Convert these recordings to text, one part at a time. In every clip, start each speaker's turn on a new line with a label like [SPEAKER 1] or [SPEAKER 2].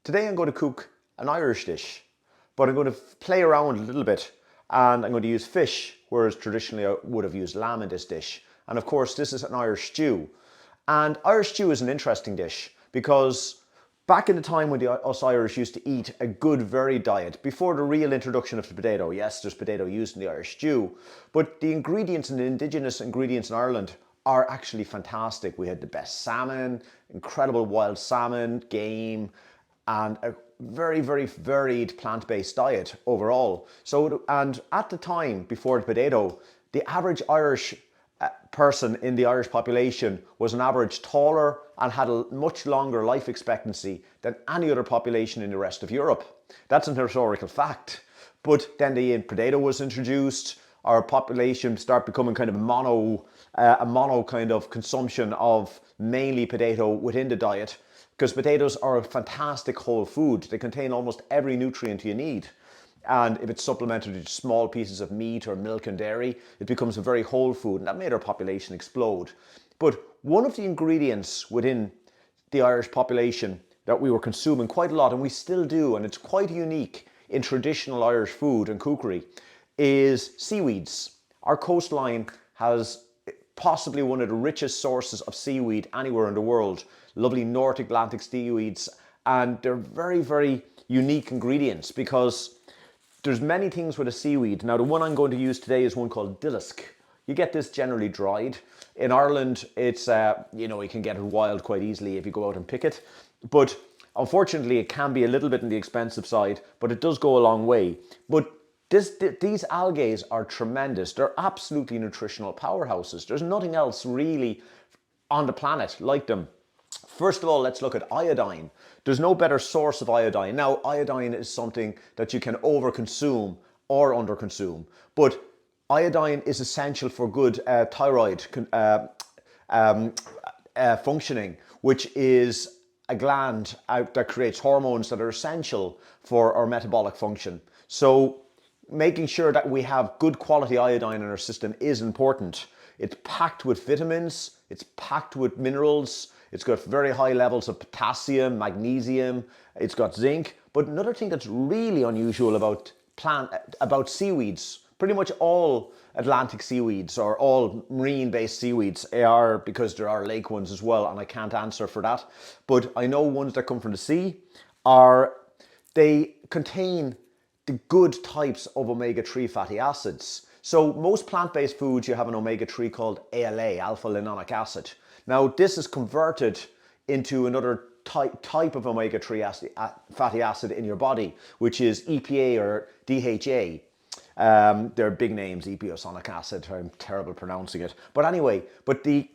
[SPEAKER 1] Today I'm going to cook an Irish dish, but I'm going to play around a little bit and I'm going to use fish, whereas traditionally I would have used lamb in this dish. And of course this is an Irish stew. And Irish stew is an interesting dish because back in the time when us Irish used to eat a good varied diet, before the real introduction of the potato, yes, there's potato used in the Irish stew, but the ingredients and the indigenous ingredients in Ireland are actually fantastic. We had the best salmon, incredible wild salmon, game, and a very, very varied plant-based diet overall. So, and at the time before the potato, the average Irish person in the Irish population was on average taller and had a much longer life expectancy than any other population in the rest of Europe. That's an historical fact. But then the potato was introduced, our population started becoming kind of a mono kind of consumption of mainly potato within the diet, because potatoes are a fantastic whole food. They contain almost every nutrient you need. And if it's supplemented with small pieces of meat or milk and dairy, it becomes a very whole food, and that made our population explode. But one of the ingredients within the Irish population that we were consuming quite a lot, and we still do, and it's quite unique in traditional Irish food and cookery, is seaweeds. Our coastline has possibly one of the richest sources of seaweed anywhere in the world. Lovely North Atlantic seaweeds, and they're very, very unique ingredients because there's many things with a seaweed. Now the one I'm going to use today is one called dillisk. You get this generally dried. In Ireland, it's, you can get it wild quite easily if you go out and pick it. But unfortunately, it can be a little bit on the expensive side, but it does go a long way. But these algae are tremendous. They're absolutely nutritional powerhouses. There's nothing else really on the planet like them. First of all, let's look at iodine. There's no better source of iodine. Now, iodine is something that you can overconsume or underconsume, but iodine is essential for good thyroid functioning, which is a gland that creates hormones that are essential for our metabolic function. So making sure that we have good quality iodine in our system is important. It's packed with vitamins, it's packed with minerals, it's got very high levels of potassium, magnesium, it's got zinc. But another thing that's really unusual about seaweeds, pretty much all Atlantic seaweeds or all marine-based seaweeds are, because there are lake ones as well, and I can't answer for that, but I know ones that come from the sea they contain the good types of omega-3 fatty acids. So most plant-based foods, you have an omega-3 called ALA, alpha-linolic acid. Now this is converted into another type of omega-3 fatty acid in your body, which is EPA or DHA. They're big names, epiosonic acid. I'm terrible pronouncing it. But anyway, and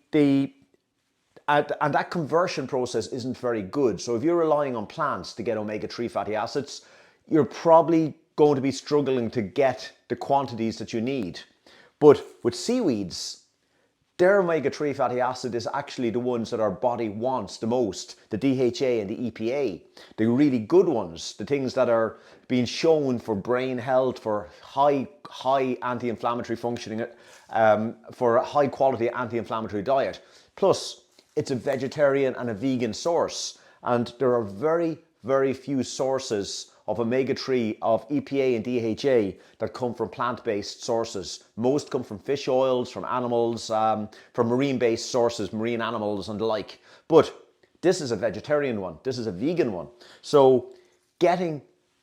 [SPEAKER 1] that conversion process isn't very good. So if you're relying on plants to get omega-3 fatty acids, you're probably going to be struggling to get the quantities that you need. But with seaweeds, their omega-3 fatty acid is actually the ones that our body wants the most, the DHA and the EPA, the really good ones, the things that are being shown for brain health, for high anti-inflammatory functioning, for a high quality anti-inflammatory diet. Plus, it's a vegetarian and a vegan source, and there are very, very few sources of omega-3, of EPA and DHA that come from plant-based sources. Most come from fish oils, from animals, from marine-based sources, marine animals and the like. But this is a vegetarian one, this is a vegan one. So getting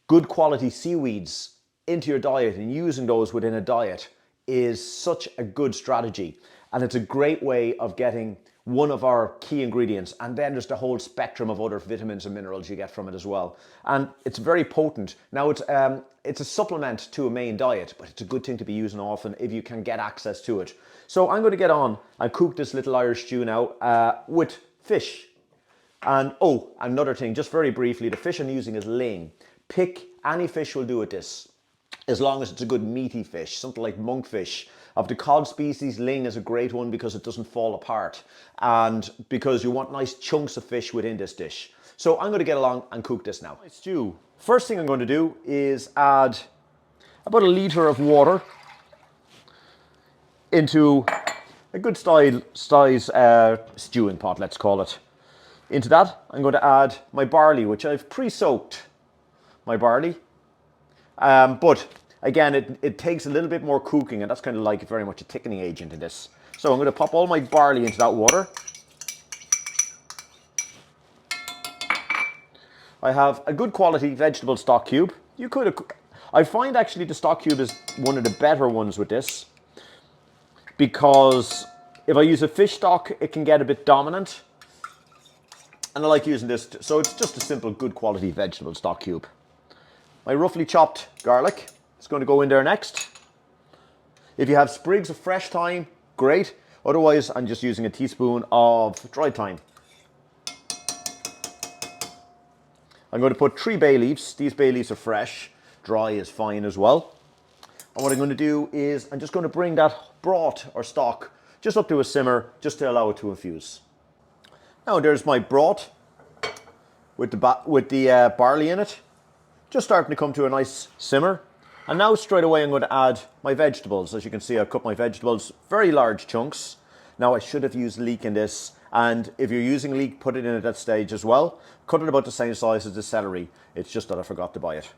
[SPEAKER 1] good quality seaweeds into your diet and using those within a diet is such a good strategy. And it's a great way of getting one of our key ingredients, and then there's the whole spectrum of other vitamins and minerals you get from it as well. And it's very potent. Now it's a supplement to a main diet, but it's a good thing to be using often if you can get access to it. So I'm going to get on and cook this little Irish stew now with fish. And another thing, just very briefly, the fish I'm using is ling. Pick any fish will do with this, as long as it's a good meaty fish, something like monkfish. Of the cod species, ling is a great one because it doesn't fall apart and because you want nice chunks of fish within this dish. So I'm going to get along and cook this now. My stew. First thing I'm going to do is add about 1 litre of water into a good size stewing pot, let's call it. Into that, I'm going to add my barley, which I've pre-soaked my barley. But again, it takes a little bit more cooking, and that's kind of like very much a thickening agent in this. So I'm going to pop all my barley into that water. I have a good quality vegetable stock cube. I find actually the stock cube is one of the better ones with this, because if I use a fish stock, it can get a bit dominant. And I like using this, so it's just a simple, good quality vegetable stock cube. My roughly chopped garlic is going to go in there next. If you have sprigs of fresh thyme, great. Otherwise, I'm just using a teaspoon of dried thyme. I'm going to put 3 bay leaves. These bay leaves are fresh. Dry is fine as well. And what I'm going to do is I'm just going to bring that broth or stock just up to a simmer, just to allow it to infuse. Now there's my broth with the barley in it, just starting to come to a nice simmer. And now straight away I'm going to add my vegetables. As you can see, I've cut my vegetables, very large chunks. Now I should have used leek in this, and if you're using leek, put it in at that stage as well. Cut it about the same size as the celery. It's just that I forgot to buy it.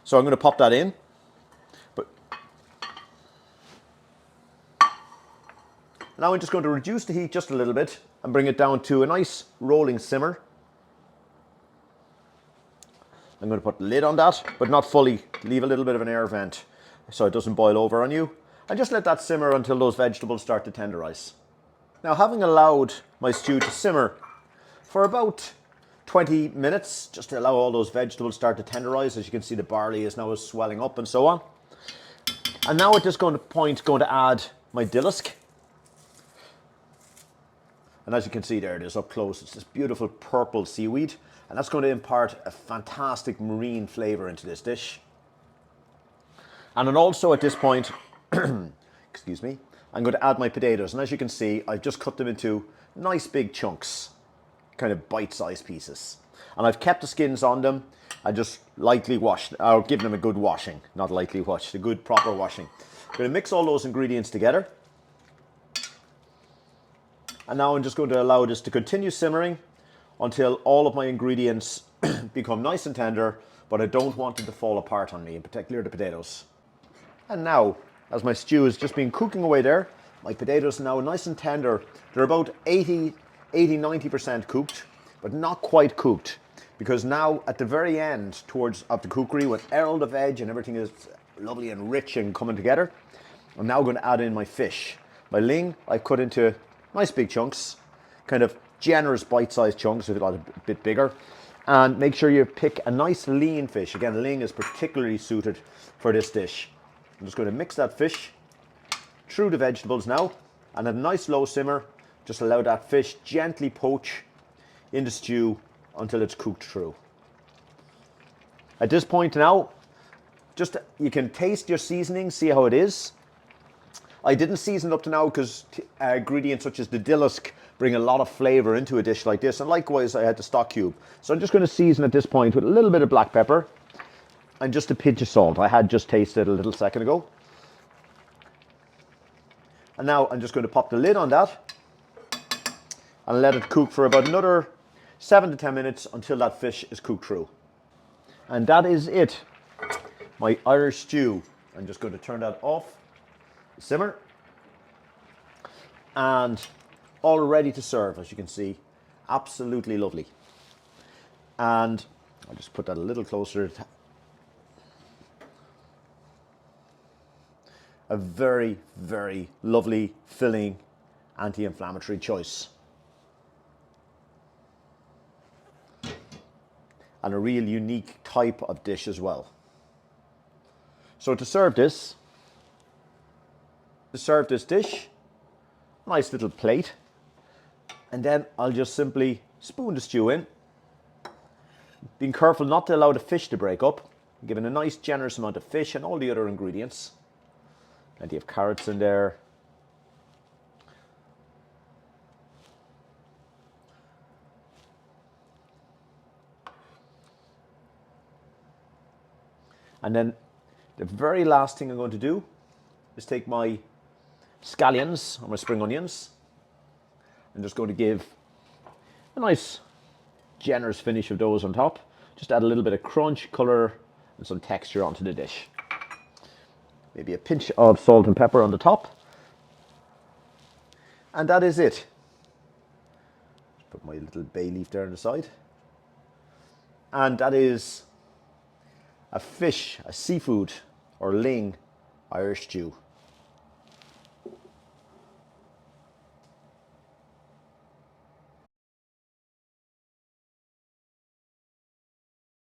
[SPEAKER 1] So I'm going to pop that in. Now I'm just going to reduce the heat just a little bit and bring it down to a nice rolling simmer. I'm going to put the lid on that, but not fully. Leave a little bit of an air vent so it doesn't boil over on you. And just let that simmer until those vegetables start to tenderize. Now, having allowed my stew to simmer for about 20 minutes, just to allow all those vegetables start to tenderize, as you can see the barley is now swelling up and so on. And now at this point, going to add my dillisk. And as you can see there, it is up close. It's this beautiful purple seaweed. And that's going to impart a fantastic marine flavour into this dish. And then also at this point, excuse me, I'm going to add my potatoes. And as you can see, I've just cut them into nice big chunks, kind of bite-sized pieces. And I've kept the skins on them. I just lightly washed, or give them a good washing. Not lightly washed, a good proper washing. I'm going to mix all those ingredients together. And now I'm just going to allow this to continue simmering until all of my ingredients become nice and tender, but I don't want them to fall apart on me, in particular the potatoes. And now, as my stew has just been cooking away there, my potatoes are now nice and tender. They're about 90% cooked, but not quite cooked. Because now, at the very end, of the cookery, when all the veg and everything is lovely and rich and coming together, I'm now going to add in my fish. My ling, I cut into nice big chunks, kind of generous bite-sized chunks, if you like a bit bigger. And make sure you pick a nice lean fish. Again, ling is particularly suited for this dish. I'm just going to mix that fish through the vegetables now, and at a nice low simmer, just allow that fish gently poach in the stew until it's cooked through. At this point now, you can taste your seasoning, see how it is. I didn't season it up to now because ingredients such as the dillisk bring a lot of flavour into a dish like this, and likewise I had the stock cube. So I'm just going to season at this point with a little bit of black pepper and just a pinch of salt. I had just tasted a little second ago. And now I'm just going to pop the lid on that and let it cook for about another 7 to 10 minutes until that fish is cooked through. And that is it, my Irish stew. I'm just going to turn that off, simmer, and all ready to serve, as you can see. Absolutely lovely. And I'll just put that a little closer. A very, very lovely, filling, anti-inflammatory choice. And a real unique type of dish as well. So to serve this dish, nice little plate, and then I'll just simply spoon the stew in, being careful not to allow the fish to break up, giving a nice generous amount of fish and all the other ingredients. Plenty of carrots in there. And then the very last thing I'm going to do is take my scallions or my spring onions. I'm just going to give a nice generous finish of those on top. Just add a little bit of crunch, colour and some texture onto the dish. Maybe a pinch of salt and pepper on the top. And that is it. Put my little bay leaf there on the side. And that is a fish, a seafood or ling Irish stew.